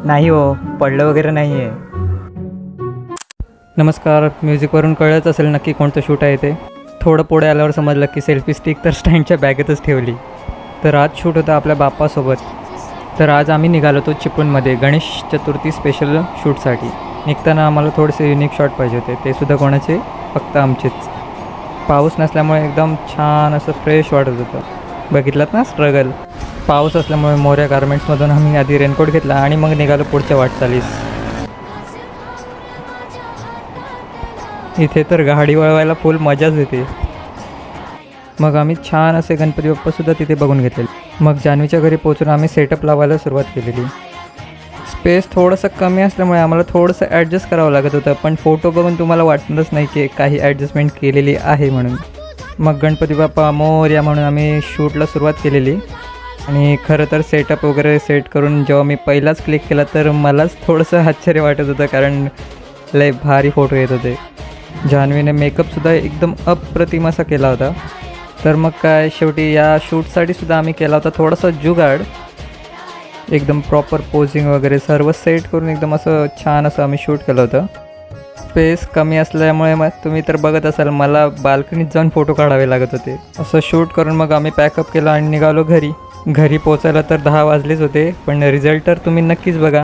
नाही हो, पडलं वगैरे नाही आहे. नमस्कार. म्युझिकवरून कळलंच असेल नक्की कोणतं शूट आहे ते. थोडं पुढे आल्यावर समजलं की सेल्फी स्टिक तर स्टँडच्या बॅगेतच ठेवली. तर आज शूट होतं आपल्या बाप्पासोबत. तर आज आम्ही निघालो होतो चिपळूणमध्ये गणेश चतुर्थी स्पेशल शूटसाठी. निघताना आम्हाला थोडेसे युनिक शॉट पाहिजे होते, ते सुद्धा कोणाचे, फक्त आमचेच. पाऊस नसल्यामुळे एकदम छान असं फ्रेश वाटत होतं. बघितलात ना स्ट्रगल. पाऊस असल्यामुळे मोऱ्या गार्मेंट्समधून आम्ही आधी रेनकोट घेतला आणि मग निघालो पुढच्या वाटचालीस. इथे तर गाडी वळवायला फुल मजाच येते. मग आम्ही छान असे गणपती बाप्पासुद्धा तिथे बघून घेतलेले. मग जान्हवीच्या घरी पोहोचून आम्ही सेटअप लावायला सुरुवात केलेली. स्पेस थोडंसं कमी असल्यामुळे आम्हाला थोडंसं ॲडजस्ट करावं लागत होतं, पण फोटो बघून तुम्हाला वाटतच नाही की काही ॲडजस्टमेंट केलेली आहे म्हणून. मग गणपती बाप्पा मोरया म्हणून आम्ही शूटला सुरुवात केलेली. आणि खरं तर सेटअप वगैरे सेट करून जेव्हा मी पहिलाच क्लिक केला तर मलाच थोडंसं आश्चर्य वाटत होतं, कारण लय भारी फोटो येत होते. जान्हवीने मेकअपसुद्धा एकदम अप्रतिम असा केला होता. तर मग काय, शेवटी या शूटसाठी सुद्धा आम्ही केला होता थोडासा जुगाड. एकदम प्रॉपर पोजिंग वगैरे सर्व सेट करून एकदम असं छान असं आम्ही शूट केलं होतं. स्पेस कमी असल्यामुळे मग तुम्ही तर बघत असाल मला बाल्कनीत जाऊन फोटो काढावे लागत होते. असं शूट करून मग आम्ही पॅकअप केलं आणि निघालो घरी. घरी पोचायला तर 10 वाजलेच होते, पण रिझल्ट तर तुम्ही नक्कीच बघा.